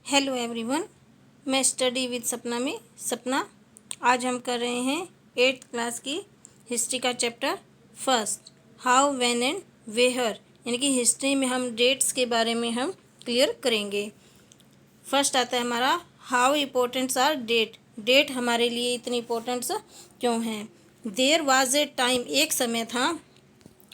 Hello everyone, मैं study with सपना में सपना। आज हम कर रहे हैं 8th क्लास की हिस्ट्री का chapter first, how when and where, यानी कि हिस्ट्री में हम डेट्स के बारे में हम क्लियर करेंगे। फर्स्ट आता है हमारा how importance are date. Date हमारे लिए इतनी इम्पोर्टेंट्स क्यों हैं। देयर वाज ए टाइम, एक समय था।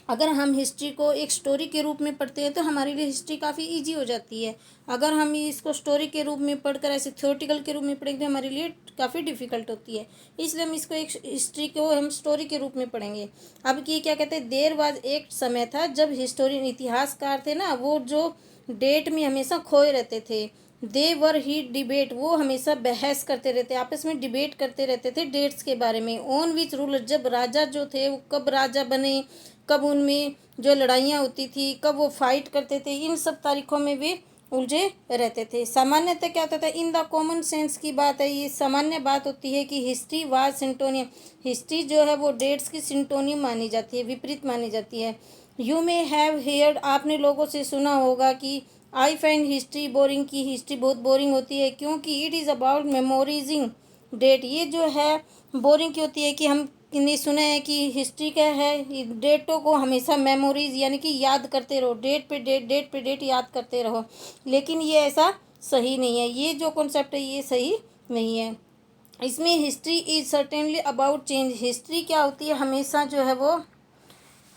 अगर हम हिस्ट्री को एक स्टोरी के रूप में पढ़ते हैं तो हमारे लिए हिस्ट्री काफ़ी इजी हो जाती है। अगर हम इसको स्टोरी के रूप में पढ़कर ऐसे थ्योरेटिकल के रूप में पढ़ेंगे तो हमारे लिए काफ़ी डिफ़िकल्ट होती है। इसलिए हम इसको एक हिस्ट्री को हम स्टोरी के रूप में पढ़ेंगे। अब ये क्या कहते हैं, देर वाज एक समय था जब हिस्टोरियन इतिहासकार थे ना, वो जो डेट में हमेशा खोए रहते थे। दे वर ही डिबेट, वो हमेशा बहस करते रहते, आपस में डिबेट करते रहते थे डेट्स के बारे में। ऑन विच रूलर, जब राजा जो थे वो कब राजा बने, कब उनमें जो लड़ाइयाँ होती थी, कब वो फाइट करते थे, इन सब तारीखों में वे उलझे रहते थे। सामान्यतः क्या होता था, इन द कॉमन सेंस की बात है, ये सामान्य बात होती है कि हिस्ट्री वाज सिंटोनियम, हिस्ट्री जो है वो डेट्स की सिंटोनियम मानी जाती है, विपरीत मानी जाती है। यू मे हैव हेयर्ड, आपने लोगों से सुना होगा कि आई फाइंड हिस्ट्री बोरिंग, की हिस्ट्री बहुत बोरिंग होती है क्योंकि इट इज़ अबाउट मेमोरीजिंग डेट। ये जो है बोरिंग क्यों होती है कि हम ने सुना है कि हिस्ट्री क्या है, डेटों को हमेशा मेमोरीज यानी कि याद करते रहो, डेट पे डेट, डेट पे डेट याद करते रहो। लेकिन ये ऐसा सही नहीं है, ये जो कॉन्सेप्ट है ये सही नहीं है। इसमें history is certainly about change, history क्या होती है हमेशा जो है वो,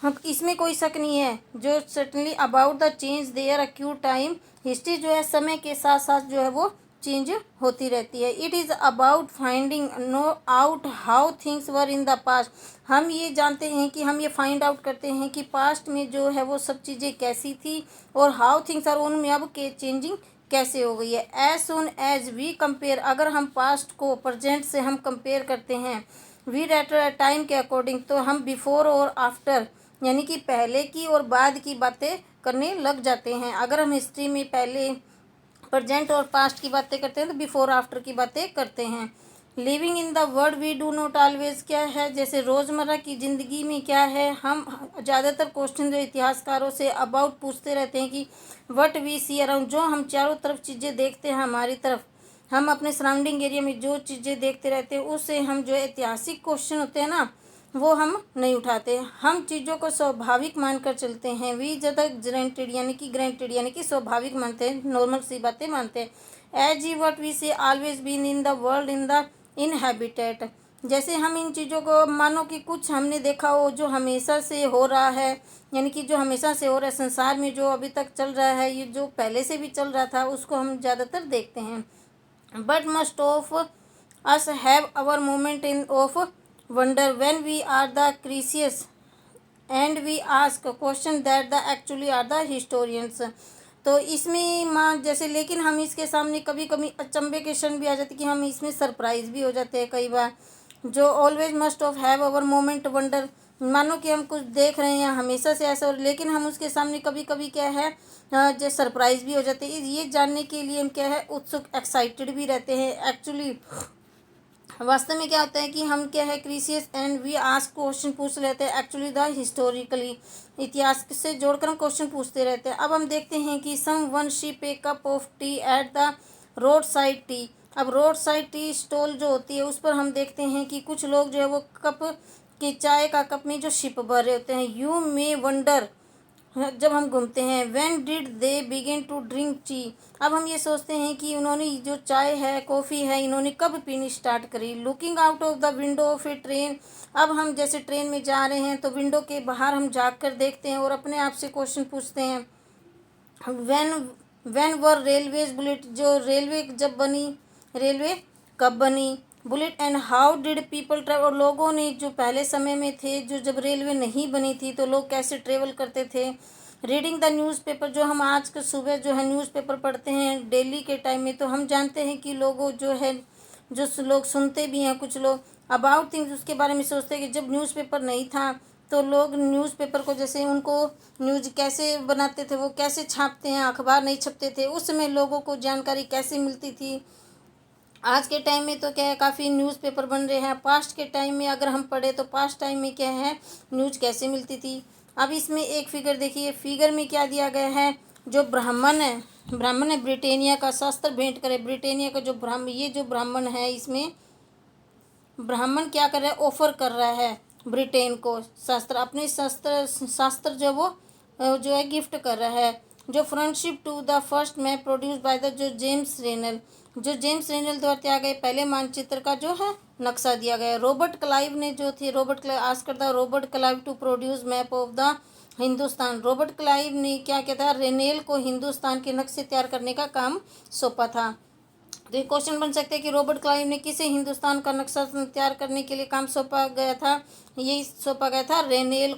हम इसमें कोई शक नहीं है, जो certainly about the change there occur time, history जो है समय के साथ साथ जो है वो चेंज होती रहती है। It is about finding no out how things were in the past, हम ये जानते हैं कि हम ये फाइंड आउट करते हैं कि पास्ट में जो है वो सब चीज़ें कैसी थी और हाउ थिंग्स आर, उनमें अब के चेंजिंग कैसे हो गई है। As soon as we compare, अगर हम पास्ट को प्रेजेंट से हम कंपेयर करते हैं, वी रेट टाइम के अकॉर्डिंग, तो हम बिफोर और आफ्टर यानी कि पहले की और बाद की बातें करने लग जाते हैं। अगर हम हिस्ट्री में पहले प्रेजेंट और पास्ट की बातें करते हैं तो बिफोर आफ्टर की बातें करते हैं। Living in the world we do not always, क्या है जैसे रोज़मर्रा की ज़िंदगी में क्या है, हम ज़्यादातर क्वेश्चन जो इतिहासकारों से अबाउट पूछते रहते हैं कि व्हाट वी सी अराउंड, जो हम चारों तरफ चीज़ें देखते हैं हमारी तरफ, हम अपने सराउंडिंग एरिया में जो चीज़ें देखते रहते हैं उससे हम जो ऐतिहासिक क्वेश्चन होते हैं ना वो हम नहीं उठाते, हम चीज़ों को स्वाभाविक मानकर चलते हैं। वी ज़्यादा ग्रांटेड यानी कि स्वाभाविक मानते हैं, नॉर्मल सी बातें मानते हैं। As he what we say always been in the world in the inhabited, जैसे हम इन चीज़ों को मानो कि कुछ हमने देखा हो जो हमेशा से हो रहा है, यानी कि जो हमेशा से हो रहा है संसार में, जो अभी तक चल रहा है, ये जो पहले से भी चल रहा था उसको हम ज़्यादातर देखते हैं। But must of us have our moment in of wonder when we are the curious and we ask question that the actually are the historians। तो इसमें माँ जैसे, लेकिन हम इसके सामने कभी कभी अचंभे के क्षण भी आ जाते कि हम इसमें सरप्राइज भी हो जाते हैं कई बार। जो always must of have our moment wonder, मानो कि हम कुछ देख रहे हैं हमेशा से ऐसा, और लेकिन हम उसके सामने कभी कभी क्या है जो सरप्राइज भी हो जाते हैं। ये जानने के लिए हम क्या है उत्सुक, एक्साइटेड भी रहते हैं। एक्चुअली वास्तव में क्या होता है कि हम क्या है क्रिसियस एंड वी आस्क, क्वेश्चन पूछ लेते हैं एक्चुअली द हिस्टोरिकली, इतिहास से जोड़कर हम क्वेश्चन पूछते रहते हैं। अब हम देखते हैं कि someone sip a cup of tea at the road side tea, अब रोड साइड टी स्टॉल जो होती है उस पर हम देखते हैं कि कुछ लोग जो है वो कप के चाय का कप में जो शिप भर रहे होते हैं। यू मे वंडर, जब हम घूमते हैं, when did they begin to drink tea, अब हम ये सोचते हैं कि उन्होंने जो चाय है कॉफ़ी है इन्होंने कब पीनी स्टार्ट करी। Looking out of the window of A train, अब हम जैसे ट्रेन में जा रहे हैं तो विंडो के बाहर हम झाँक कर देखते हैं और अपने आप से क्वेश्चन पूछते हैं। When when were railways bullet, जो रेलवे जब बनी, रेलवे कब बनी। Bullet and how did people travel, और लोगों ने जो पहले समय में थे, जो जब रेलवे नहीं बनी थी तो लोग कैसे ट्रेवल करते थे। रीडिंग द न्यूज़पेपर, जो हम आज के सुबह जो है न्यूज़पेपर पढ़ते हैं डेली के टाइम में, तो हम जानते हैं कि लोगों जो है जो लोग सुनते भी हैं, कुछ लोग अबाउट थिंग्स उसके बारे में सोचते हैं कि जब न्यूज़पेपर नहीं था तो लोग न्यूज़पेपर को, जैसे उनको न्यूज़ कैसे बनाते थे, वो कैसे छापते हैं, अखबार नहीं छपते थे उस समय, लोगों को जानकारी कैसे मिलती थी। आज के टाइम में तो क्या है काफ़ी न्यूज़पेपर बन रहे हैं। पास्ट के टाइम में अगर हम पढ़े तो पास्ट टाइम में क्या है न्यूज़ कैसे मिलती थी। अब इसमें एक फिगर देखिए, फिगर में क्या दिया गया है, जो ब्राह्मण है ब्रिटेनिया का शस्त्र भेंट करे। ब्रिटेनिया का जो ब्राह्मण है, इसमें ब्राह्मण क्या कर रहा है, ऑफर कर रहा है ब्रिटेन को शस्त्र, अपने शास्त्र जो वो जो है गिफ्ट कर रहा है। जो friendship to the first map produce by the जो जेम्स रेनल द्वारा दिया गया पहले मानचित्र का जो है नक्शा दिया गया। रॉबर्ट क्लाइव ने जो थे, Robert Clive to produce map of the Hindustan. Robert Clive ने क्या किया था, रेनेल को हिंदुस्तान के नक्शे तैयार करने का काम सौंपा था। तो ये क्वेश्चन बन सकते हैं कि रॉबर्ट क्लाइव ने किसे हिंदुस्तान का नक्शा तैयार करने के लिए काम सौंपा गया था। ये सौंपा गया था रेनेल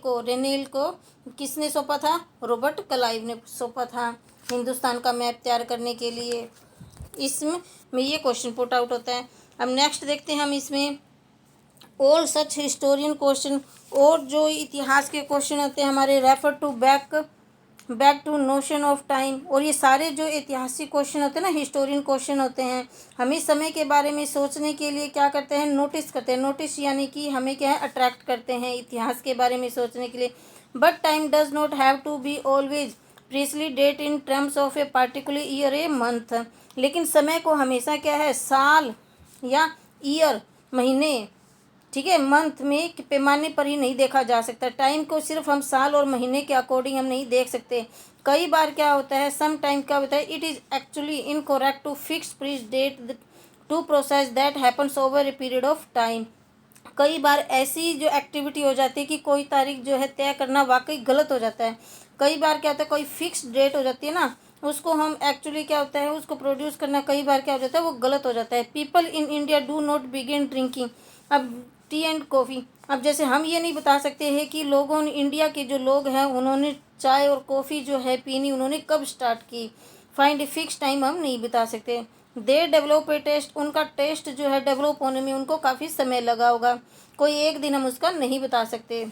को किसने सौंपा था, रॉबर्ट क्लाइव ने सौंपा था हिंदुस्तान का मैप तैयार करने के लिए। इसमें ये क्वेश्चन पुट आउट होता है। अब नेक्स्ट देखते हैं हम इसमें ऑल सच हिस्टोरियन क्वेश्चन, और जो इतिहास के क्वेश्चन होते हैं हमारे, refer to back to notion of time. और ये सारे जो ऐतिहासिक क्वेश्चन होते हैं ना, हिस्टोरियन क्वेश्चन होते हैं, हमें समय के बारे में सोचने के लिए क्या करते हैं, नोटिस करते हैं। नोटिस यानी कि हमें क्या है, अट्रैक्ट करते हैं इतिहास के बारे में सोचने के लिए। But time does not have to be always precisely date in terms of a particular year a month. लेकिन समय को हमेशा क्या है, साल या ईयर, महीने, ठीक है, मंथ में पैमाने पर ही नहीं देखा जा सकता। टाइम को सिर्फ हम साल और महीने के अकॉर्डिंग हम नहीं देख सकते। कई बार क्या होता है, सम टाइम क्या होता है, it is actually incorrect to fix precise date to process that happens over a period of time. कई बार ऐसी जो एक्टिविटी हो जाती है कि कोई तारीख जो है तय करना वाकई गलत हो जाता है। कई बार क्या होता है, कोई फिक्स डेट हो जाती है ना, उसको हम एक्चुअली क्या होता है, उसको प्रोड्यूस करना कई बार क्या हो जाता है, वो गलत हो जाता है। People in India do not begin drinking अब टी एंड कॉफ़ी। अब जैसे हम ये नहीं बता सकते हैं कि लोगों ने, इंडिया के जो लोग हैं, उन्होंने चाय और कॉफ़ी जो है पीनी उन्होंने कब स्टार्ट की। फाइंड ए फिक्स टाइम हम नहीं बता सकते। दे डेवलप ए टेस्ट, उनका टेस्ट जो है डेवलप होने में उनको काफ़ी समय लगा होगा, कोई एक दिन हम उसका नहीं बता सकते।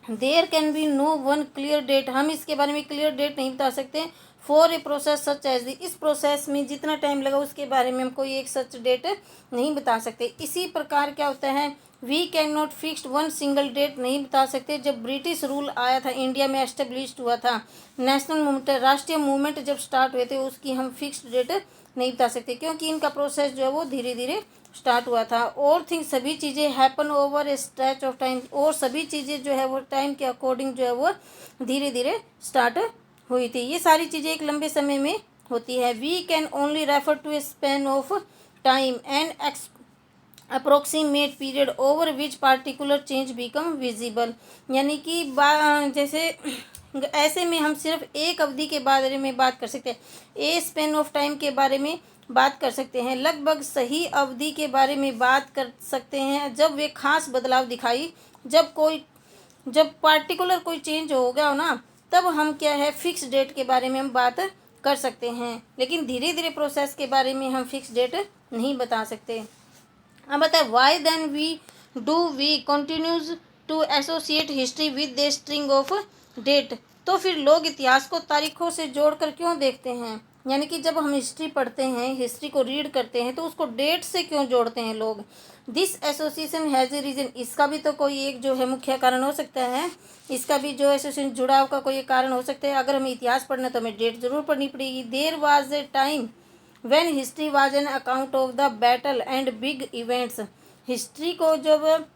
There can be no one clear date, हम इसके बारे में क्लियर डेट नहीं बता सकते। For a process such as the, इस प्रोसेस में जितना टाइम लगा उसके बारे में हम कोई एक सच डेट नहीं बता सकते। इसी प्रकार क्या होता है, we can not fixed one single date, नहीं बता सकते। जब ब्रिटिश रूल आया था इंडिया में, एस्टेब्लिश्ड हुआ था, नेशनल मूवमेंट, राष्ट्रीय मूवमेंट जब स्टार्ट हुए थे, उसकी हम फिक्स्ड डेट नहीं बता सकते, क्योंकि इनका प्रोसेस जो है वो धीरे धीरे स्टार्ट हुआ था। और थिंग्स, सभी चीज़ें happen over A stretch of time, और सभी चीज़ें जो है वो टाइम के अकॉर्डिंग जो है वो धीरे धीरे स्टार्ट हुई थी। ये सारी चीज़ें एक लंबे समय में होती है। We can only refer to a span of time and approximate period over which particular change become visible, यानी कि जैसे ऐसे में हम सिर्फ एक अवधि के बारे में बात कर सकते हैं, ए स्पेन ऑफ टाइम के बारे में बात कर सकते हैं, लगभग सही अवधि के बारे में बात कर सकते हैं जब वे खास बदलाव दिखाई, जब पार्टिकुलर कोई चेंज हो गया हो ना, तब हम क्या है, फिक्स डेट के बारे में हम बात कर सकते हैं। लेकिन धीरे धीरे प्रोसेस के बारे में हम फिक्स डेट नहीं बता सकते। अब बताए, why then we continues to associate history with the string of date. तो फिर लोग इतिहास को तारीखों से जोड़कर क्यों देखते हैं, यानी कि जब हम हिस्ट्री पढ़ते हैं, हिस्ट्री को रीड करते हैं, तो उसको डेट से क्यों जोड़ते हैं लोग। This association has a reason, इसका भी तो कोई एक जो है मुख्य कारण हो सकता है, इसका भी जो एसोसिएशन जुड़ाव का कोई एक कारण हो सकता है। अगर हमें इतिहास पढ़ना है तो हमें डेट जरूर पढ़नी पड़ेगी। There was a time when history was an account of the battle and big events, history को जब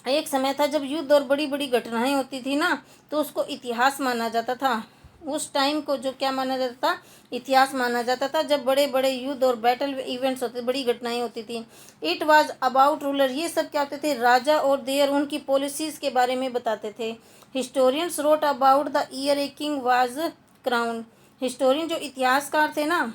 एक समय था जब युद्ध और बड़ी बड़ी घटनाएं होती थी ना, तो उसको इतिहास माना जाता था। उस टाइम को जो क्या माना जाता था, इतिहास माना जाता था, जब बड़े बड़े युद्ध और बैटल इवेंट्स होते, बड़ी घटनाएं होती थी। इट वाज अबाउट रूलर, ये सब क्या होते थे, राजा और देयर उनकी पॉलिसीज़ के बारे में बताते थे। Historians wrote about the year a king was crown, historian जो इतिहासकार थे ना,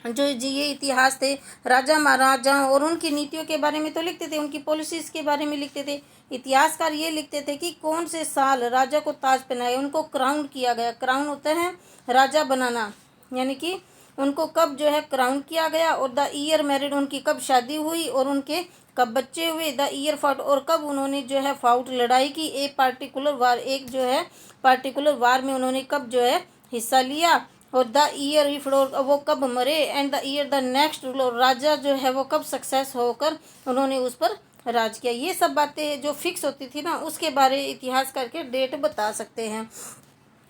जो जी ये इतिहास थे, राजा महाराजा और उनकी नीतियों के बारे में तो लिखते थे, उनकी पॉलिसीज़ के बारे में लिखते थे। इतिहासकार ये लिखते थे कि कौन से साल राजा को ताज पहनाया, उनको क्राउन किया गया। क्राउन होता है राजा बनाना, यानी कि उनको कब जो है क्राउन किया गया, और द ईयर मैरिड, उनकी कब शादी हुई और उनके कब बच्चे हुए, द ईयर फाउट, और कब उन्होंने जो है फाउट लड़ाई की, एक पार्टिकुलर वार, एक जो है पार्टिकुलर वार में उन्होंने कब जो है हिस्सा लिया, और द ईयर इफ, वो कब मरे, and the year the next ruler, राजा जो है वो कब सक्सेस होकर उन्होंने उस पर राज किया। ये सब बातें जो फिक्स होती थी ना, उसके बारे इतिहास करके डेट बता सकते हैं।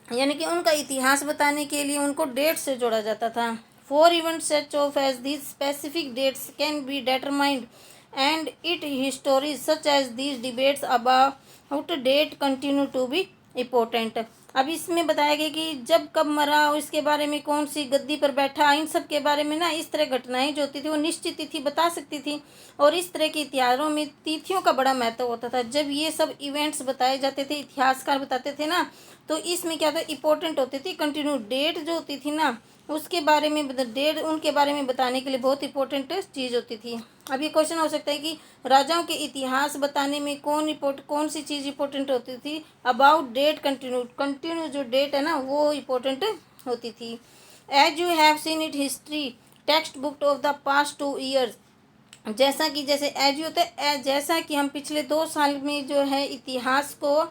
यानी कि उनका इतिहास बताने के लिए उनको डेट से जोड़ा जाता था। For event such of as these specific dates can be determined and it histories such as these debates about date continue to be important. अब इसमें बताया गया कि जब कब मरा और इसके बारे में कौन सी गद्दी पर बैठा, इन सब के बारे में ना इस तरह घटनाएं जो होती थी वो निश्चित तिथि बता सकती थी। और इस तरह के इतिहासों में तिथियों का बड़ा महत्व होता था। जब ये सब इवेंट्स बताए जाते थे, इतिहासकार बताते थे ना, तो इसमें क्या था, इम्पोर्टेंट होती थी। कंटिन्यू डेट जो होती थी ना, उसके बारे में डेट उनके बारे में बताने के लिए बहुत इंपॉर्टेंट चीज़ होती थी। अब ये क्वेश्चन हो सकता है कि राजाओं के इतिहास बताने में कौन सी चीज़ इंपॉर्टेंट होती थी। अबाउट डेट कंटिन्यू जो डेट है ना वो इम्पोर्टेंट होती थी। As you have seen it history text book of the past 2 years, जैसे एज होते हैं, जैसा कि हम पिछले 2 साल में जो है इतिहास को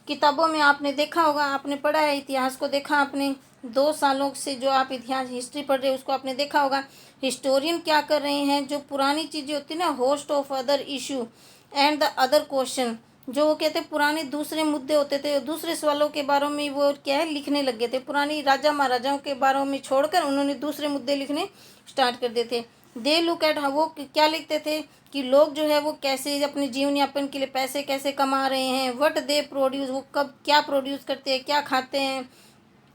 किताबों में आपने देखा होगा, आपने पढ़ा है इतिहास को, देखा आपने 2 सालों से जो आप इतिहास हिस्ट्री पढ़ रहे हो उसको आपने देखा होगा। हिस्टोरियन क्या कर रहे हैं, जो पुरानी चीज़ें होती है ना, host of other issue and the other question, जो वो कहते पुराने दूसरे मुद्दे होते थे, दूसरे सवालों के बारे में वो क्या है लिखने लग गए थे। पुरानी राजा महाराजाओं के बारे में छोड़कर उन्होंने दूसरे मुद्दे लिखने स्टार्ट कर दिए थे। दे लुक एट, वो क्या लिखते थे कि लोग जो है वो कैसे अपने जीवन यापन के लिए पैसे कैसे कमा रहे हैं। व्हाट दे प्रोड्यूस, वो कब क्या प्रोड्यूस करते हैं, क्या खाते हैं।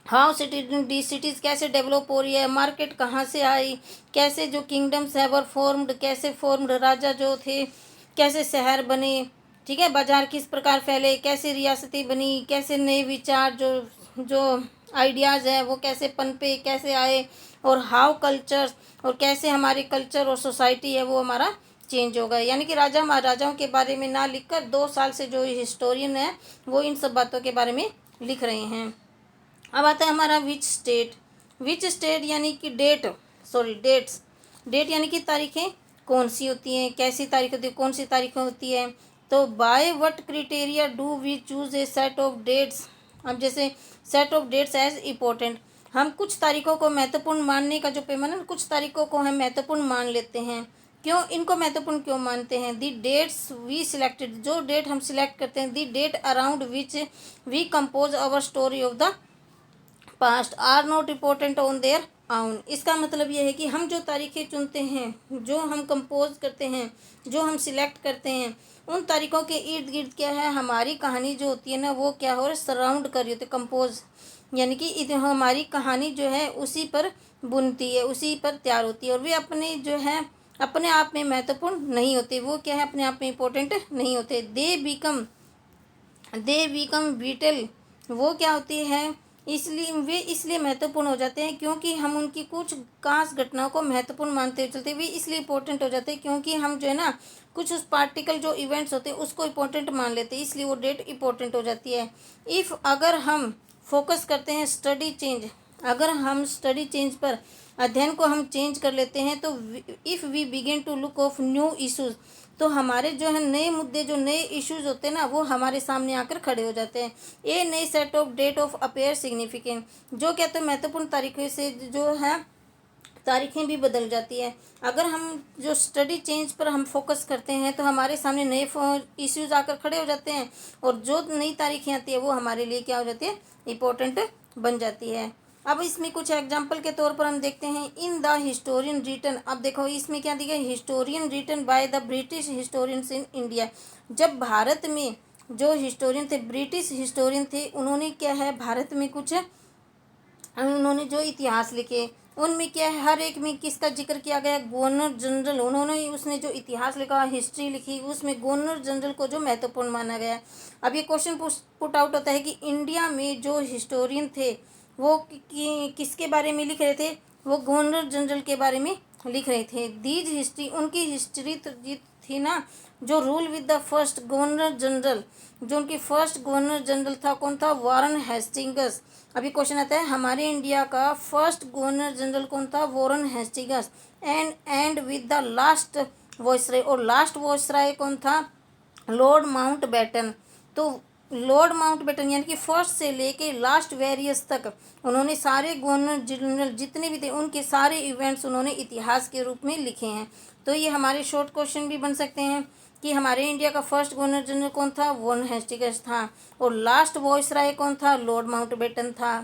हाउ सिटीज़ कैसे डेवलप हो रही है, मार्केट कहाँ से आई, कैसे जो किंगडम्स है वर फॉर्म्ड, कैसे फॉर्म्ड, राजा जो थे कैसे शहर बने, ठीक है, बाजार किस प्रकार फैले, कैसे रियासतें बनी, कैसे नए विचार जो आइडियाज़ है वो कैसे पनपे, कैसे आए, और हाउ कल्चर, और कैसे हमारे कल्चर और सोसाइटी है वो हमारा चेंज हो गया। यानी कि राजा महाराजाओं के बारे में ना लिखकर 2 साल से जो हिस्टोरियन है वो इन सब बातों के बारे में लिख रहे हैं। अब आता है हमारा विच स्टेट यानी कि डेट यानी कि तारीखें कौन सी होती हैं, कैसी तारीख होती है, कौन सी तारीखें होती है। तो by what criteria do we choose a set of dates. अब जैसे set of dates as important, हम कुछ तारीखों को महत्वपूर्ण मानने का जो पैमाना, कुछ तारीखों को हम महत्वपूर्ण मान लेते हैं। क्यों इनको महत्वपूर्ण क्यों मानते हैं। दी डेट्स वी सिलेक्टेड, जो डेट हम सिलेक्ट करते हैं, the date around which we compose our story of the past are not important on their own. इसका मतलब यह है कि हम जो तारीखें चुनते हैं, जो हम कंपोज करते हैं, जो हम सिलेक्ट करते हैं, उन तारीखों के इर्द गिर्द क्या है, हमारी कहानी जो होती है ना वो क्या हो रहा है, सराउंड कर रही होती है। कंपोज यानी कि हमारी कहानी जो है उसी पर बुनती है, उसी पर तैयार होती है। और वे अपने जो है अपने आप में महत्वपूर्ण नहीं होते, वो क्या है अपने आप में इम्पोर्टेंट नहीं होते। दे बिकम विटल, वो क्या होती है, इसलिए महत्वपूर्ण हो जाते हैं क्योंकि हम उनकी कुछ खास घटनाओं को महत्वपूर्ण मानते हुए चलते। वे इसलिए इम्पोर्टेंट हो जाते हैं क्योंकि हम जो है ना कुछ उस पार्टिकल जो इवेंट्स होते हैं उसको इम्पोर्टेंट मान लेते हैं, इसलिए वो डेट इम्पोर्टेंट हो जाती है। इफ़ अगर हम फोकस करते हैं स्टडी चेंज, अगर हम स्टडी चेंज पर अध्ययन को हम चेंज कर लेते हैं, तो if we begin to look of new issues, तो हमारे जो है नए मुद्दे, जो नए इश्यूज होते हैं ना वो हमारे सामने आकर खड़े हो जाते हैं। ये नई set of date of appear significant, जो कहते हैं महत्वपूर्ण तारीखों से जो है तारीखें भी बदल जाती है। अगर हम जो स्टडी चेंज पर हम फोकस करते हैं तो हमारे सामने नए इश्यूज आकर खड़े हो जाते हैं, और जो नई तारीखें आती है वो हमारे लिए क्या हो जाती है, इम्पोर्टेंट बन जाती है। अब इसमें कुछ एग्जाम्पल के तौर पर हम देखते हैं। इन द हिस्टोरियन रिटन, अब देखो इसमें क्या दिया, historian written by the British historians in India. जब भारत में जो हिस्टोरियन थे, ब्रिटिश हिस्टोरियन थे, उन्होंने क्या है भारत में कुछ उन्होंने जो इतिहास लिखे उनमें क्या है, हर एक में किसका जिक्र किया गया, गवर्नर जनरल। उन्होंने उसने जो इतिहास लिखा, हिस्ट्री लिखी, उसमें गवर्नर जनरल को जो महत्वपूर्ण माना गया। अब ये क्वेश्चन पुट आउट होता है कि इंडिया में जो हिस्टोरियन थे वो किसके बारे में लिख रहे थे, वो गवर्नर जनरल के बारे में लिख रहे थे। दीज हिस्ट्री, उनकी हिस्ट्री थी ना, जो rule with the first governor general, जो उनकी फर्स्ट गवर्नर जनरल था कौन था, वारन हेस्टिंग्स। अभी क्वेश्चन आता है हमारे इंडिया का फर्स्ट गवर्नर जनरल कौन था, Warren Hastings. And with the last viceroy, और लास्ट वॉइसराय कौन था, लॉर्ड माउंटबेटन। तो लॉर्ड माउंटबेटन यानी कि फर्स्ट से लेके लास्ट वेरियस तक उन्होंने सारे गवर्नर जनरल जितने भी थे उनके सारे इवेंट्स उन्होंने इतिहास के रूप में लिखे हैं। तो ये हमारे शॉर्ट क्वेश्चन भी बन सकते हैं। कि हमारे इंडिया का फर्स्ट गवर्नर जनरल कौन था, वॉरेन हेस्टिंग्स था, और लास्ट वॉइसराय कौन था, लॉर्ड माउंटबेटन था।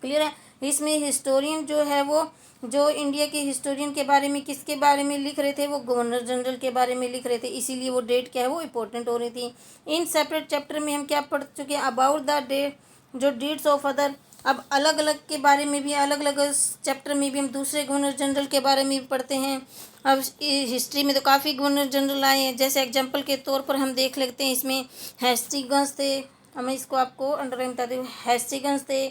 क्लियर है। इसमें हिस्टोरियन जो है वो, जो इंडिया के हिस्टोरियन के बारे में किसके बारे में लिख रहे थे, वो गवर्नर जनरल के बारे में लिख रहे थे, इसीलिए वो डेट क्या है वो इम्पोर्टेंट हो रही थी। इन सेपरेट चैप्टर में हम क्या पढ़ चुके हैं, अबाउट द डेट, जो डीड्स ऑफ अदर। अब अलग अलग के बारे में भी, अलग अलग चैप्टर में भी हम दूसरे गवर्नर जनरल के बारे में भी पढ़ते हैं। अब हिस्ट्री में तो काफ़ी गवर्नर जनरल आए हैं, जैसे एग्जाम्पल के तौर पर हम देख लेते हैं। इसमें हेस्टिंग्स थे, मैं इसको आपको अंडरलाइन बता दूँ, हेस्टिंग्स थे।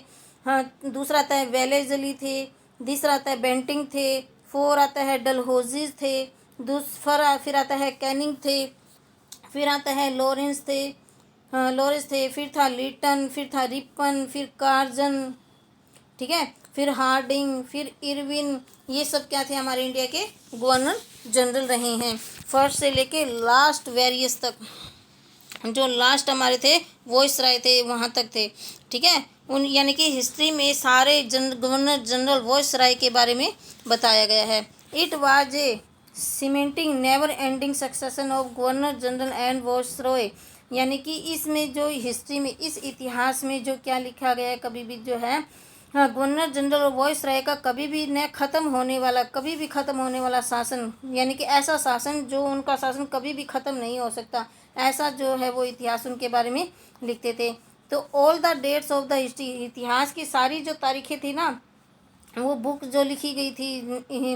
हाँ, दूसरा आता है वेलेजली थे, तीसरा आता है बेंटिंग थे, फोर आता है डलहौजीज थे, दूसरा फिर आता है कैनिंग थे, फिर आता है लॉरेंस थे, लॉरेंस थे, फिर था लीटन, फिर था रिपन, फिर कार्जन, ठीक है, फिर हार्डिंग, फिर इरविन। ये सब क्या थे, हमारे इंडिया के गवर्नर जनरल रहे हैं, फर्स्ट से लेके लास्ट वेरियस तक। जो लास्ट हमारे थे वॉइसराय थे, वहाँ तक थे, ठीक है। उन यानी कि हिस्ट्री में सारे गवर्नर जनरल वॉइसराय के बारे में बताया गया है। It was a cementing never ending succession of governor general and viceroy. यानी कि इसमें जो हिस्ट्री में, इस इतिहास में जो क्या लिखा गया है, कभी भी जो है, हाँ, गवर्नर जनरल और वॉइसरॉय का कभी भी न ख़त्म होने वाला, कभी भी ख़त्म होने वाला शासन, यानी कि ऐसा शासन जो उनका शासन कभी भी ख़त्म नहीं हो सकता, ऐसा जो है वो इतिहास उनके बारे में लिखते थे। तो all the dates of the history, इतिहास की सारी जो तारीखें थी ना, वो बुक जो लिखी गई थी,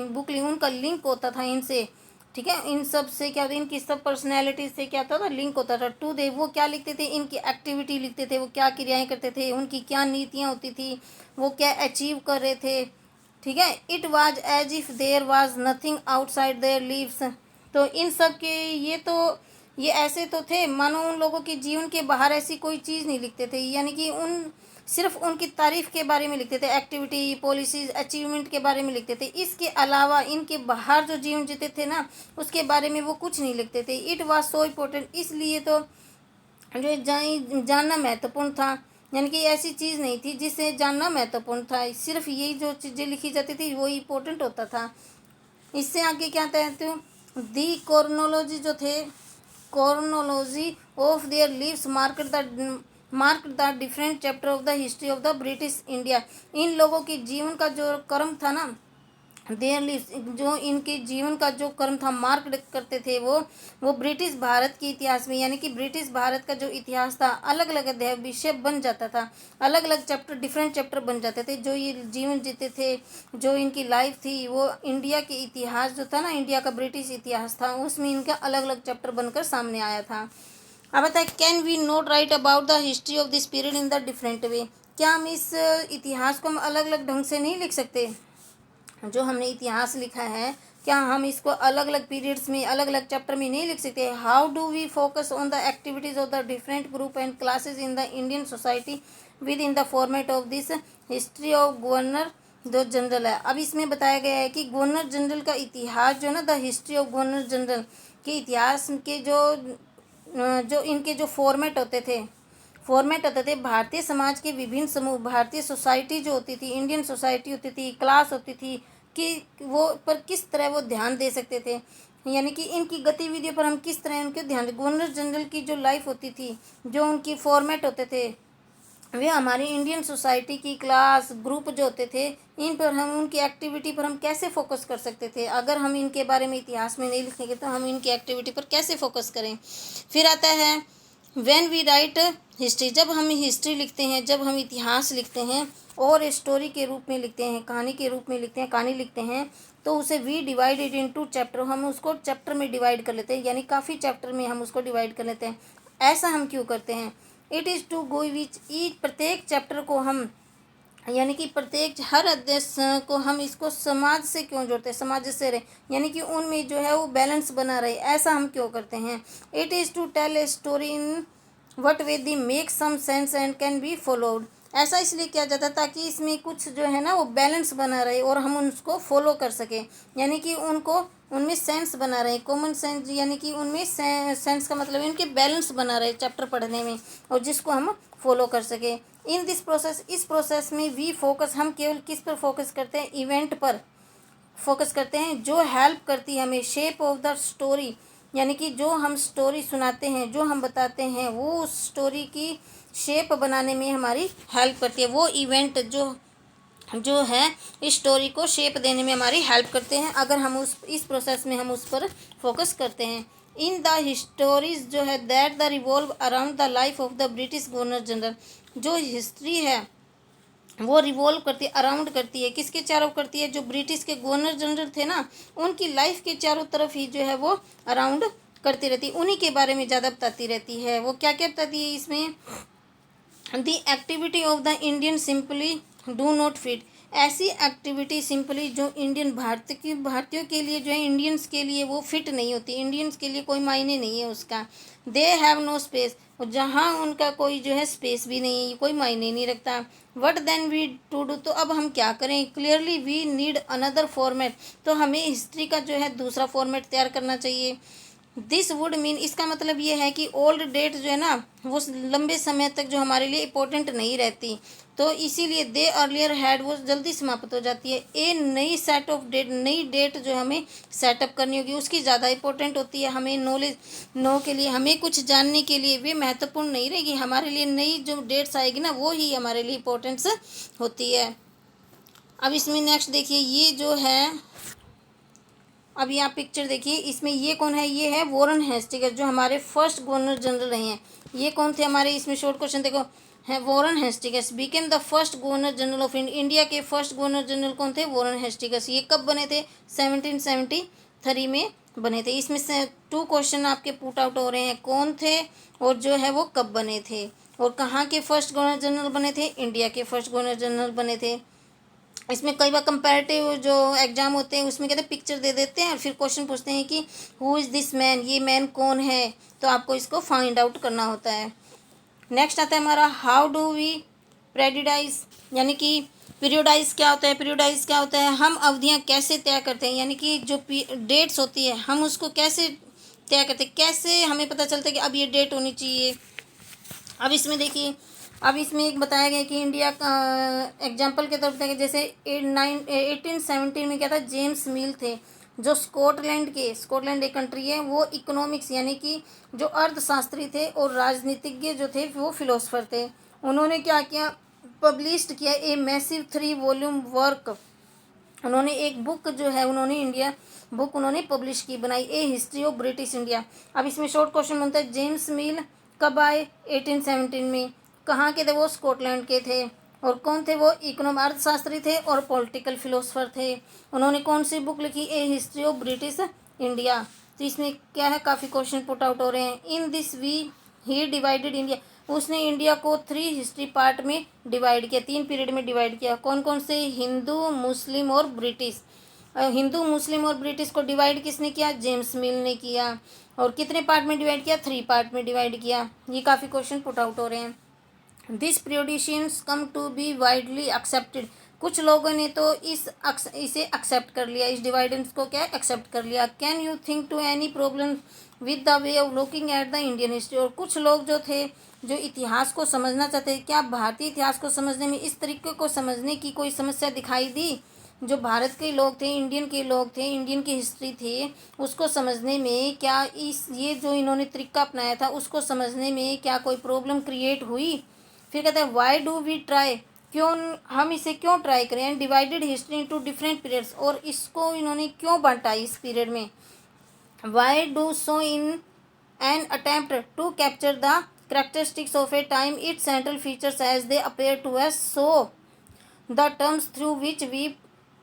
बुक उनका लिंक होता था इनसे, ठीक है। इन सब से क्या होता, इनकी सब पर्सनैलिटी से क्या होता था, लिंक होता था। टू दे, वो क्या लिखते थे, इनकी एक्टिविटी लिखते थे, वो क्या क्रियाएं करते थे, उनकी क्या नीतियाँ होती थी, वो क्या अचीव कर रहे थे, ठीक है। It was as if there was nothing outside their lives. तो इन सब के ये ऐसे तो थे मानो उन लोगों के जीवन के बाहर ऐसी कोई चीज़ नहीं लिखते थे, यानी कि सिर्फ उनकी तारीफ के बारे में लिखते थे, एक्टिविटी, पॉलिसीज, अचीवमेंट के बारे में लिखते थे। इसके अलावा इनके बाहर जो जीवन जीते थे ना, उसके बारे में वो कुछ नहीं लिखते थे। इट वाज सो इम्पोर्टेंट, इसलिए तो जो जानना महत्वपूर्ण था, यानी कि ऐसी चीज़ नहीं थी जिसे जानना महत्वपूर्ण था, सिर्फ यही जो चीज़ें लिखी जाती थी वही इम्पोर्टेंट होता था। इससे आगे क्या कहते हो, दी कॉर्नोलॉजी जो थे, chronology of their lives mark the different chapter of the history of the British India. इन लोगों के जीवन का जो क्रम था ना, देयर लिव्स, जो इनके जीवन का जो क्रम था, मार्क करते थे वो ब्रिटिश भारत के इतिहास में, यानी कि ब्रिटिश भारत का जो इतिहास था, अलग अलग अध्याय विषय बन जाता था, अलग अलग चैप्टर, डिफरेंट चैप्टर बन जाते थे। जो ये जीवन जीते थे, जो इनकी लाइफ थी, वो इंडिया के इतिहास जो था ना, इंडिया का ब्रिटिश इतिहास था, उसमें इनका अलग अलग चैप्टर बनकर सामने आया था। अब बताए, can we not write about the history of this period in the different way. क्या हम इस इतिहास को हम अलग अलग ढंग से नहीं लिख सकते, जो हमने इतिहास लिखा है, क्या हम इसको अलग अलग पीरियड्स में, अलग अलग चैप्टर में नहीं लिख सकते। How do we focus on the activities of the different group and classes in the Indian society within the format of this history of governor जो जनरल है। अब इसमें बताया गया है कि गवर्नर जनरल का इतिहास जो ना, the history of governor general के इतिहास के जो इनके जो फॉर्मेट होते थे, भारतीय समाज के विभिन्न समूह, भारतीय सोसाइटी जो होती थी, इंडियन सोसाइटी होती थी, क्लास होती थी, कि वो पर किस तरह वो ध्यान दे सकते थे, यानी कि इनकी गतिविधियों पर हम किस तरह उनके ध्यान, गवर्नर जनरल की जो लाइफ होती थी, जो उनकी फॉर्मेट होते थे, वे हमारी इंडियन सोसाइटी की क्लास, ग्रुप जो होते थे, इन पर हम, उनकी एक्टिविटी पर हम कैसे फोकस कर सकते थे। अगर हम इनके बारे में इतिहास में नहीं लिखेंगे तो हम इनकी एक्टिविटी पर कैसे फोकस करें। फिर आता है व्हेन वी राइट हिस्ट्री, जब हम हिस्ट्री लिखते हैं, जब हम इतिहास लिखते हैं और स्टोरी के रूप में लिखते हैं, कहानी के रूप में लिखते हैं, कहानी लिखते हैं, तो उसे वी डिवाइडेड इनटू चैप्टर, हम उसको चैप्टर में डिवाइड कर लेते हैं, यानी काफ़ी चैप्टर में हम उसको डिवाइड कर लेते हैं। ऐसा हम क्यों करते हैं, it is to go which each, प्रत्येक चैप्टर को हम, यानी कि प्रत्येक हर अध्याय को हम इसको समाज से क्यों जोड़ते हैं, समाज से रहे, यानी कि उनमें जो है वो बैलेंस बना रहे, ऐसा हम क्यों करते हैं। It is to tell a story in what way the make some sense and can be followed. ऐसा इसलिए किया जाता है ताकि इसमें कुछ जो है ना वो बैलेंस बना रहे और हम उसको फॉलो कर सकें, यानी कि उनको उनमें सेंस बना रहे, कॉमन सेंस, यानी कि उनमें सेंस का मतलब है उनके बैलेंस बना रहे चैप्टर पढ़ने में, और जिसको हम फॉलो कर सकें। इन दिस प्रोसेस, इस प्रोसेस में वी फोकस, हम केवल किस पर फोकस करते हैं, इवेंट पर फोकस करते हैं, जो हेल्प करती है हमें शेप ऑफ द स्टोरी, यानी कि जो हम स्टोरी सुनाते हैं, जो हम बताते हैं, वो उस स्टोरी की शेप बनाने में हमारी हेल्प करती है। वो इवेंट जो जो है इस स्टोरी को शेप देने में हमारी हेल्प करते हैं, अगर हम इस प्रोसेस में हम उस पर फोकस करते हैं। इन द हिस्टोरीज जो है that the revolve around the life of the British governor general, जो हिस्ट्री है वो रिवॉल्व करती है, अराउंड करती है, किसके चारों करती है, जो ब्रिटिश के गवर्नर जनरल थे ना, उनकी लाइफ के चारों तरफ ही जो है वो अराउंड करती रहती है, उन्हीं के बारे में ज़्यादा बताती रहती है। वो क्या क्या बताती है इसमें, the activity of the Indian simply do not fit, ऐसी एक्टिविटी सिंपली जो इंडियन भारतीयों के लिए जो है इंडियंस के लिए वो फिट नहीं होती, इंडियंस के लिए कोई मायने नहीं है उसका। दे हैव नो स्पेस, और जहाँ उनका कोई जो है स्पेस भी नहीं है, कोई मायने नहीं रखता। What then we to do, तो अब हम क्या करें, clearly we need another format, तो हमें हिस्ट्री का जो है दूसरा फॉर्मेट तैयार करना चाहिए। दिस वुड मीन, इसका मतलब ये है कि ओल्ड डेट जो है ना वो लंबे समय तक जो हमारे लिए इम्पोर्टेंट नहीं रहती, तो इसीलिए दे अर्लियर हैड वो जल्दी समाप्त हो जाती है। ए नई सेट ऑफ डेट, नई डेट जो हमें सेटअप करनी होगी उसकी ज़्यादा इंपॉर्टेंट होती है। हमें नॉलेज नो के लिए, हमें कुछ जानने के लिए वे महत्वपूर्ण नहीं रहेगी, हमारे लिए नई जो डेट्स आएगी ना वो ही हमारे लिए इम्पोर्टेंस होती है। अब इसमें नेक्स्ट देखिए, ये जो है अब यहाँ पिक्चर देखिए, इसमें ये कौन है, ये है वॉरेन हेस्टिंग्स, जो हमारे फर्स्ट गवर्नर जनरल रहे हैं। ये कौन थे हमारे, इसमें शॉर्ट क्वेश्चन देखो है, Warren Hastings became the first governor general of India, India के फर्स्ट गवर्नर जनरल कौन थे, वॉरेन हेस्टिंग्स। ये कब बने थे, 1773 में बने थे। इसमें से 2 क्वेश्चन आपके पुट आउट हो रहे हैं, कौन थे और जो है वो कब बने थे, और कहाँ के फर्स्ट गवर्नर जनरल बने थे, इंडिया के फर्स्ट गवर्नर जनरल बने थे। इसमें कई बार कंपैरेटिव जो एग्जाम होते हैं उसमें कहते हैं पिक्चर दे देते हैं और फिर क्वेश्चन पूछते हैं कि हु इज़ दिस मैन, ये मैन कौन है, तो आपको इसको फाइंड आउट करना होता है। नेक्स्ट आता है हमारा हाउ डू वी प्रेडिडाइज, यानी कि पीरियोडाइज क्या होता है, पीरियोडाइज क्या होता है, हम अवधियाँ कैसे तय करते हैं, यानी कि जो डेट्स होती है हम उसको कैसे तय करते हैं, कैसे हमें पता चलता है कि अब ये डेट होनी चाहिए। अब इसमें देखिए, अब इसमें एक बताया गया कि इंडिया का एग्जाम्पल के तौर पर जैसे 1817 में क्या था, जेम्स मिल थे जो स्कॉटलैंड एक कंट्री है, वो इकोनॉमिक्स यानी कि जो अर्थशास्त्री थे और राजनीतिज्ञ जो थे वो फिलोसफर थे। उन्होंने क्या किया, पब्लिश्ड किया ए मैसिव 3 वॉल्यूम वर्क, उन्होंने एक बुक जो है इंडिया बुक उन्होंने पब्लिश की, बनाई, ए हिस्ट्री ऑफ ब्रिटिश इंडिया। अब इसमें शॉर्ट क्वेश्चन बनता है, जेम्स मिल कब आए, 1817 में, कहाँ के थे वो, स्कॉटलैंड के थे, और कौन थे वो, अर्थशास्त्री थे और पॉलिटिकल फिलोसफर थे। उन्होंने कौन सी बुक लिखी, ए हिस्ट्री ऑफ ब्रिटिश इंडिया। तो इसमें क्या है, काफ़ी क्वेश्चन पुट आउट हो रहे हैं। In this we he divided India, उसने इंडिया को 3 हिस्ट्री पार्ट में डिवाइड किया, 3 पीरियड में डिवाइड किया। कौन कौन से, हिंदू, मुस्लिम और ब्रिटिश। हिंदू, मुस्लिम और ब्रिटिश को डिवाइड किसने किया, जेम्स मिल ने किया। और कितने पार्ट में डिवाइड किया, 3 पार्ट में डिवाइड किया। ये काफ़ी क्वेश्चन पुट आउट हो रहे हैं। This periodisations come to be widely accepted, कुछ लोगों ने तो इसे एक्सेप्ट कर लिया, इस डिवाइडेंस को क्या एक्सेप्ट कर लिया। Can you think to any problem with the way of looking at the Indian history, और कुछ लोग जो थे जो इतिहास को समझना चाहते थे, क्या भारतीय इतिहास को समझने में इस तरीके को समझने की कोई समस्या दिखाई दी, जो भारत के लोग थे, इंडियन के लोग थे, इंडियन की हिस्ट्री थे, उसको समझने में क्या ये जो इन्होंने तरीका अपनाया था उसको समझने में क्या कोई प्रॉब्लम क्रिएट हुई। फिर कहते हैं वाई डू वी ट्राई, क्यों हम इसे क्यों ट्राई करें, and divided history into different periods, और इसको इन्होंने क्यों बांटा इस पीरियड में। Why do so in an attempt to capture the characteristics of a time its central features as they appear to us, so the terms through which we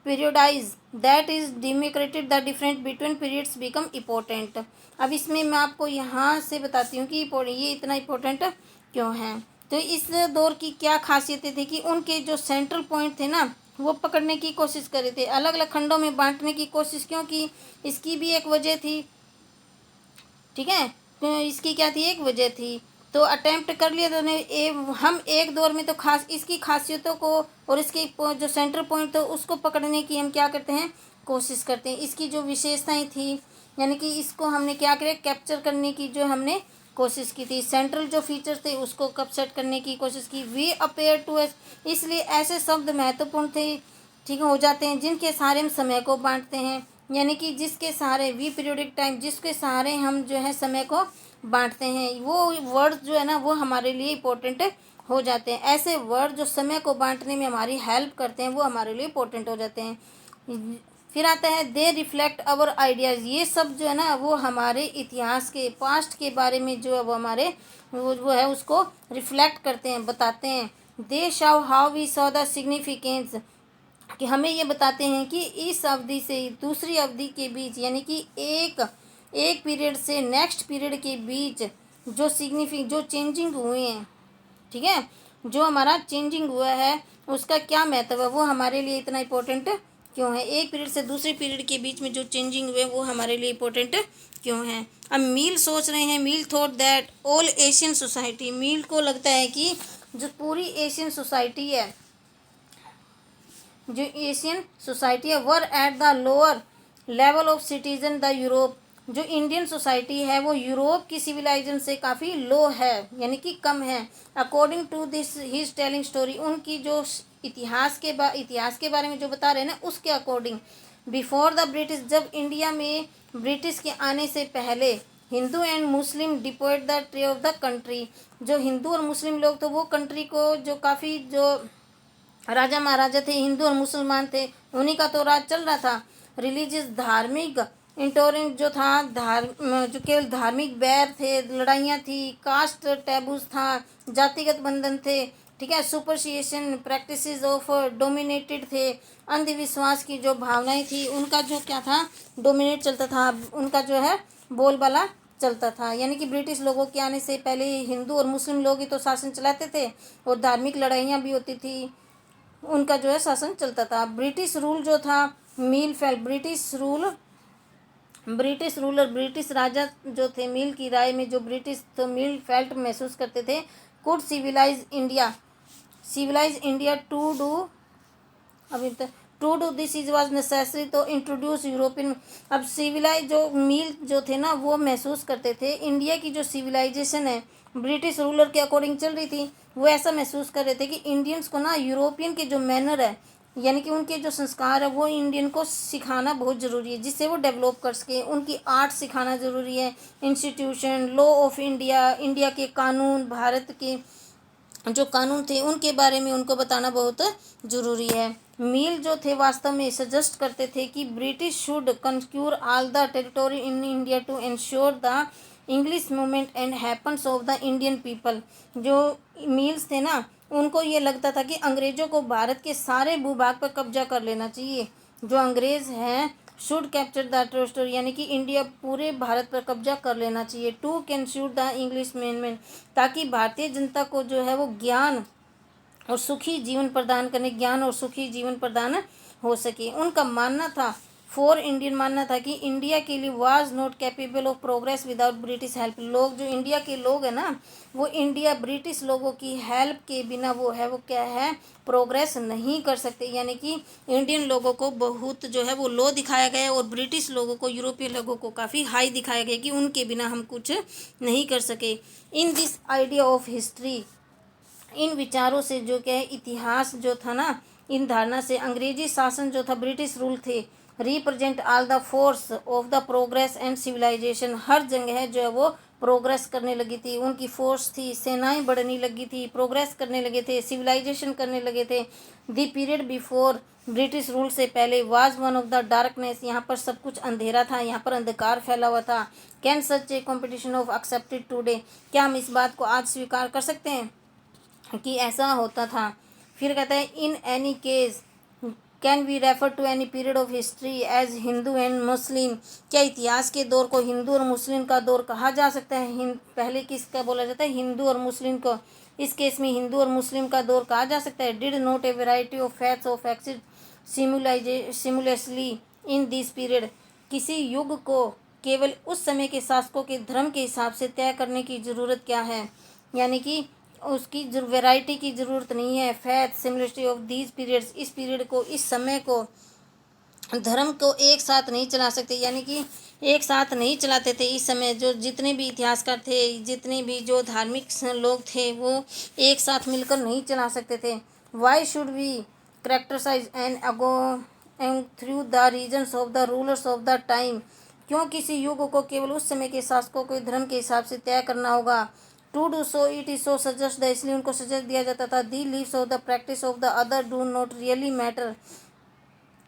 periodize that is demarcated the difference between periods become important। अब इसमें मैं आपको यहाँ से बताती हूँ कि ये इतना इम्पोर्टेंट क्यों है। तो इस दौर की क्या खासियतें थी कि उनके जो सेंट्रल पॉइंट थे ना वो पकड़ने की कोशिश कर रहे थे, अलग अलग खंडों में बांटने की कोशिश क्यों की, इसकी भी एक वजह थी, ठीक है, तो इसकी क्या थी, एक वजह थी। तो अटेम्प्ट कर लिया तो हम एक दौर में तो खास इसकी खासियतों को और इसके जो सेंटर पॉइंट तो उसको पकड़ने की हम क्या करते हैं, कोशिश करते हैं। इसकी जो विशेषताएं थी यानी कि इसको हमने क्या किया, कैप्चर करने की जो हमने कोशिश की थी, सेंट्रल जो फीचर थे उसको कैप्चर करने की कोशिश की। वी अपेयर टू एस, इसलिए ऐसे शब्द महत्वपूर्ण थे, ठीक हो जाते हैं जिनके सारे हम समय को बांटते हैं। यानी कि जिसके सहारे वी पीरियोडिक टाइम, जिसके सहारे हम जो है समय को बांटते हैं, वो वर्ड जो है ना वो हमारे लिए इम्पोर्टेंट हो जाते हैं। ऐसे वर्ड जो समय को बांटने में हमारी हेल्प करते हैं वो हमारे लिए इम्पोर्टेंट हो जाते हैं। फिर आता है दे रिफ्लेक्ट आवर आइडियाज़। ये सब जो है ना वो हमारे इतिहास के, पास्ट के बारे में जो है वो हमारे वो है उसको रिफ्लेक्ट करते हैं, बताते हैं। They show how we saw the significance, कि हमें ये बताते हैं कि इस अवधि से दूसरी अवधि के बीच, यानी कि एक पीरियड से नेक्स्ट पीरियड के बीच जो चेंजिंग हुए हैं, ठीक है, जो हमारा चेंजिंग हुआ है उसका क्या महत्व है, वो हमारे लिए इतना इम्पोर्टेंट क्यों है। एक पीरियड से दूसरे पीरियड के बीच में जो चेंजिंग हुए वो हमारे लिए इम्पोर्टेंट क्यों है। अब मील सोच रहे हैं, Mill thought that all Asian society, Mill को लगता है कि जो पूरी एशियन सोसाइटी है, जो एशियन सोसाइटी है, were at the lower level of citizen the Europe, जो इंडियन सोसाइटी है वो यूरोप की सिविलाइजेशन से काफ़ी लो है, यानी कि कम है। According to this his telling story, उनकी जो इतिहास के बारे में जो बता रहे हैं ना उसके अकॉर्डिंग, बिफोर द ब्रिटिश, जब इंडिया में ब्रिटिश के आने से पहले, Hindu and Muslim deployed the tree of the country, जो हिंदू और मुस्लिम लोग तो वो कंट्री को जो काफ़ी जो राजा महाराजा थे, हिंदू और मुसलमान थे, उन्हीं का तो राज चल रहा था। रिलीजियस, धार्मिक इंटोरेंस जो था, जो केवल धार्मिक बैर थे, लड़ाइयाँ थी, कास्ट टैबूज था, जातिगत बंधन थे, ठीक है, सुपरस्टिशन प्रैक्टिसेस ऑफ डोमिनेटेड थे, अंधविश्वास की जो भावनाएं थी उनका जो क्या था, डोमिनेट चलता था, उनका जो है बोलबाला चलता था। यानी कि ब्रिटिश लोगों के आने से पहले हिंदू और मुस्लिम लोग ही तो शासन चलाते थे और धार्मिक लड़ाइयाँ भी होती थी, उनका जो है शासन चलता था। ब्रिटिश रूल जो था, मील फेल, ब्रिटिश रूलर, ब्रिटिश राजा जो थे, मील की राय में जो ब्रिटिश तो मील फेल्ट महसूस करते थे, could civilise India to do, अभी तक to do this is was necessary to introduce European. अब सिविलाइज जो मील जो थे ना वो महसूस करते थे इंडिया की जो सिविलाइजेशन है ब्रिटिश रूलर के अकॉर्डिंग चल रही थी, वो ऐसा महसूस कर रहे थे कि इंडियंस को ना यूरोपियन के जो मैनर है, यानी कि उनके जो संस्कार है वो इंडियन को सिखाना बहुत ज़रूरी है, जिससे वो डेवलप कर सके। उनकी आर्ट सिखाना ज़रूरी है, institution, law of India, India के कानून, भारत के जो कानून थे उनके बारे में उनको बताना बहुत ज़रूरी है। मील जो थे वास्तव में सजेस्ट करते थे कि British should conquer all the territory in India to ensure the English movement and happens of the Indian people. जो मील्स थे ना उनको ये लगता था कि अंग्रेज़ों को भारत के सारे भूभाग पर कब्जा कर लेना चाहिए, जो अंग्रेज़ हैं शुड कैप्चर द टेरिटोरी, यानी कि इंडिया पूरे भारत पर कब्जा कर लेना चाहिए। To can shoot the English man, ताकि भारतीय जनता को जो है वो ज्ञान और सुखी जीवन प्रदान हो सके। उनका मानना था, फॉर इंडियन मानना था कि इंडिया के लिए was not capable of progress without British help. लोग जो इंडिया के लोग हैं ना वो इंडिया ब्रिटिश लोगों की हेल्प के बिना वो क्या है, प्रोग्रेस नहीं कर सकते। यानी कि इंडियन लोगों को बहुत जो है वो लो दिखाया गया और ब्रिटिश लोगों को, यूरोपीय लोगों को काफ़ी हाई दिखाया गया कि उनके बिना हम कुछ नहीं कर सके। In this idea of history, इन विचारों से जो क्या है इतिहास जो था ना, इन धारणा से अंग्रेजी शासन जो था, ब्रिटिश रूल थे, represent all the force of the progress and civilisation. हर जगह जो है वो प्रोग्रेस करने लगी थी, उनकी फोर्स थी, सेनाएं बढ़ने लगी थी, प्रोग्रेस करने लगे थे, सिविलाइजेशन करने लगे थे। The period before British rule से पहले was one of the darkness, यहाँ पर सब कुछ अंधेरा था, यहाँ पर अंधकार फैला हुआ था। Can such A competition of accepted today, क्या हम इस बात को आज स्वीकार कर सकते हैं कि ऐसा होता था। फिर कहता है in any case can we refer to any period of history as Hindu and Muslim, क्या इतिहास के दौर को हिंदू और मुस्लिम का दौर कहा जा सकता है। पहले किसका बोला जाता है, हिंदू और मुस्लिम को, इस केस में हिंदू और मुस्लिम का दौर कहा जा सकता है। Did not a variety of faiths of existed simultaneously in this period, किसी युग को केवल उस समय के शासकों के धर्म के हिसाब से तय करने की ज़रूरत क्या है, यानी कि उसकी वैरायटी की ज़रूरत नहीं है। Faith similarity of these periods, इस पीरियड को, इस समय को, धर्म को एक साथ नहीं चला सकते, यानी कि एक साथ नहीं चलाते थे। इस समय जो जितने भी इतिहासकार थे, जितने भी जो धार्मिक लोग थे वो एक साथ मिलकर नहीं चला सकते थे। Why should we characterise and through the reasons of the rulers of the time. क्यों किसी युग को केवल उस समय के शासकों को धर्म के हिसाब से तय करना होगा। To do so it is so suggest the, इसलिए उनको सजेस्ट दिया जाता था। The leaves of the practice of the other do not really matter.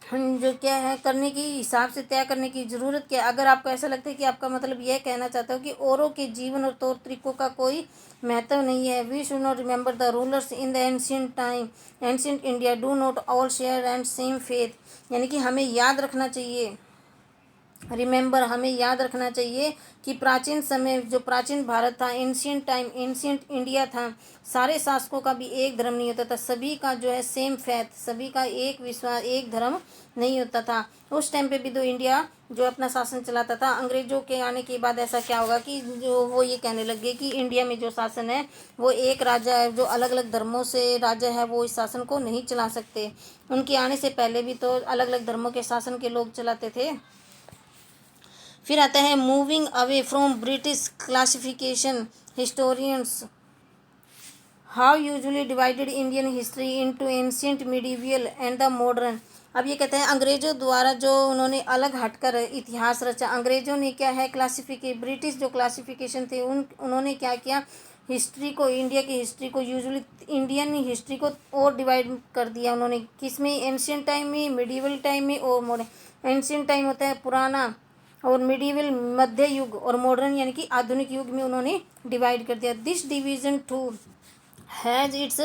जो क्या है करने की हिसाब से तय करने की ज़रूरत क्या है। अगर आपको ऐसा लगता है कि आपका मतलब यह कहना चाहता हो कि औरों के जीवन और तौर तरीकों का कोई महत्व नहीं है। We should not remember the rulers in the ancient time, ancient India do not all share and same faith. यानी कि हमें याद रखना चाहिए, रिमेंबर हमें याद रखना चाहिए कि प्राचीन समय जो प्राचीन भारत था, एंशियंट टाइम, एंशियंट इंडिया था, सारे शासकों का भी एक धर्म नहीं होता था। सभी का जो है सेम फैथ, सभी का एक विश्वास, एक धर्म नहीं होता था। उस टाइम पे भी तो इंडिया जो अपना शासन चलाता था। अंग्रेजों के आने के बाद ऐसा क्या होगा कि जो वो ये कहने लगे कि इंडिया में जो शासन है वो एक राजा है, जो अलग अलग धर्मों से राजा है वो इस शासन को नहीं चला सकते। उनके आने से पहले भी तो अलग अलग धर्मों के शासन के लोग चलाते थे। फिर आता है moving away from British classification, historians how usually divided Indian history into ancient, medieval and the modern. अब ये कहते हैं अंग्रेज़ों द्वारा जो उन्होंने अलग हटकर इतिहास रचा। अंग्रेज़ों ने क्या है ब्रिटिश जो क्लासिफिकेशन थे उन्होंने क्या किया, हिस्ट्री को, इंडिया की हिस्ट्री को, यूजुअली इंडियन हिस्ट्री को और डिवाइड कर दिया उन्होंने। किस में, एंशियंट टाइम में, मिडीवल टाइम में और मॉडर्न। एंशियंट टाइम होता है पुराना, और मिडीवल मध्य युग, और मॉडर्न यानी कि आधुनिक युग में उन्होंने डिवाइड कर दिया। This division too has its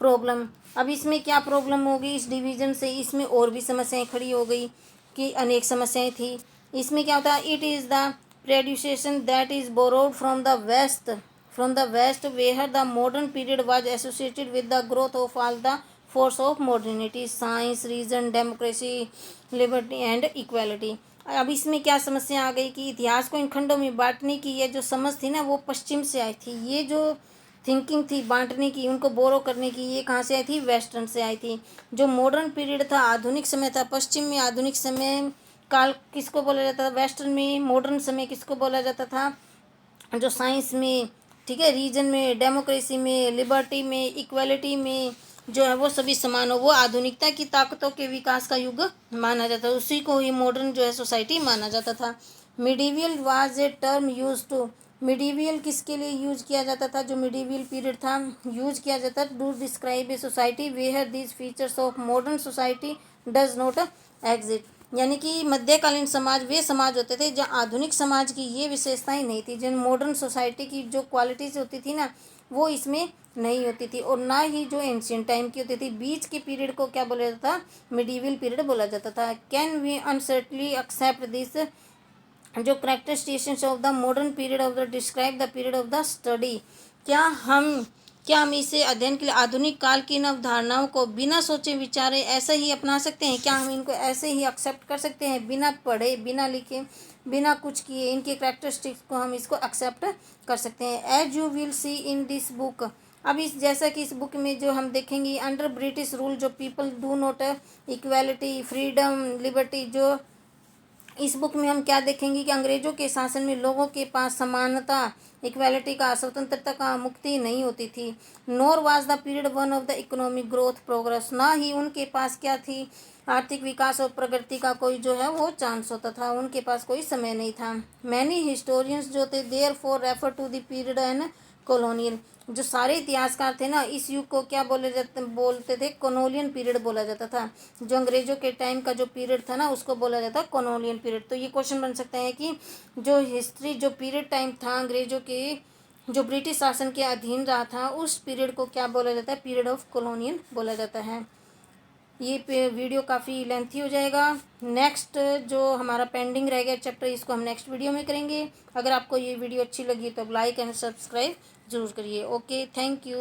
problem. अब इसमें क्या प्रॉब्लम होगी इस डिवीज़न से, इसमें और भी समस्याएं खड़ी हो गई कि अनेक समस्याएं थी। इसमें क्या होता है, it is the periodisation that is borrowed from the west where the modern period was associated with the growth of all the force of modernity, science, reason, democracy, liberty and equality. अब इसमें क्या समस्या आ गई कि इतिहास को इन खंडों में बांटने की ये जो समझ थी ना वो पश्चिम से आई थी। ये जो थिंकिंग थी बांटने की, उनको बोरो करने की, ये कहाँ से आई थी, वेस्टर्न से आई थी। जो मॉडर्न पीरियड था, आधुनिक समय था, पश्चिम में आधुनिक समय काल किसको बोला जाता था, वेस्टर्न में मॉडर्न समय किसको बोला जाता था, जो साइंस में, ठीक है, रीजन में, डेमोक्रेसी में, लिबर्टी में, इक्वालिटी में जो है वो सभी समान हो, वो आधुनिकता की ताकतों के विकास का युग माना जाता है। उसी को ही मॉडर्न जो है सोसाइटी माना जाता था। Medieval was a term use to, medieval किसके लिए यूज किया जाता था, जो मिडीवियल पीरियड था यूज किया जाता था to describe a society where these features of modern society does not exist. यानी कि मध्यकालीन समाज वे समाज होते थे जहाँ आधुनिक समाज की ये विशेषताएं नहीं थी। जिन मॉडर्न सोसाइटी की जो क्वालिटीज़ होती थी ना वो इसमें नहीं होती थी, और ना ही जो एंशियंट टाइम की होती थी। बीच के पीरियड को क्या बोला जाता था, मिडीवल पीरियड बोला जाता था। Can we uncertainly accept this जो characteristics of the modern period of the describe the period of the study. क्या हम इसे अध्ययन के लिए आधुनिक काल की इन अवधारणाओं को बिना सोचे विचारे ऐसे ही अपना सकते हैं? क्या हम इनको ऐसे ही एक्सेप्ट कर सकते हैं, बिना पढ़े, बिना लिखे, बिना कुछ किए इनके करेक्टरिस्टिक्स को हम इसको एक्सेप्ट कर सकते हैं? As you will see in this book. अब इस जैसा कि इस बुक में जो हम देखेंगे, अंडर ब्रिटिश रूल जो people do not equality, freedom, liberty, जो इस बुक में हम क्या देखेंगे कि अंग्रेजों के शासन में लोगों के पास समानता, इक्वालिटी का, स्वतंत्रता का मुक्ति नहीं होती थी। Nor was the period one of the economic growth progress, ना ही उनके पास क्या थी, आर्थिक विकास और प्रगति का कोई जो है वो चांस होता था। उनके पास कोई समय नहीं था। मैनी हिस्टोरियंस जो थे therefore refer to the period and colonial, जो सारे इतिहासकार थे ना इस युग को क्या बोलते थे, कॉलोनियल पीरियड बोला जाता था। जो अंग्रेजों के टाइम का जो पीरियड था ना उसको बोला जाता कॉलोनियल पीरियड। तो ये क्वेश्चन बन सकता है कि जो हिस्ट्री जो पीरियड टाइम था अंग्रेजों के जो ब्रिटिश शासन के अधीन रहा था उस पीरियड को क्या बोला जाता है, पीरियड ऑफ कॉलोनियल बोला जाता है। ये वीडियो काफ़ी लेंथी हो जाएगा। नेक्स्ट जो हमारा पेंडिंग रह गया चैप्टर इसको हम नेक्स्ट वीडियो में करेंगे। अगर आपको ये वीडियो अच्छी लगी तो लाइक एंड सब्सक्राइब ज़रूर करिए। Okay, thank you.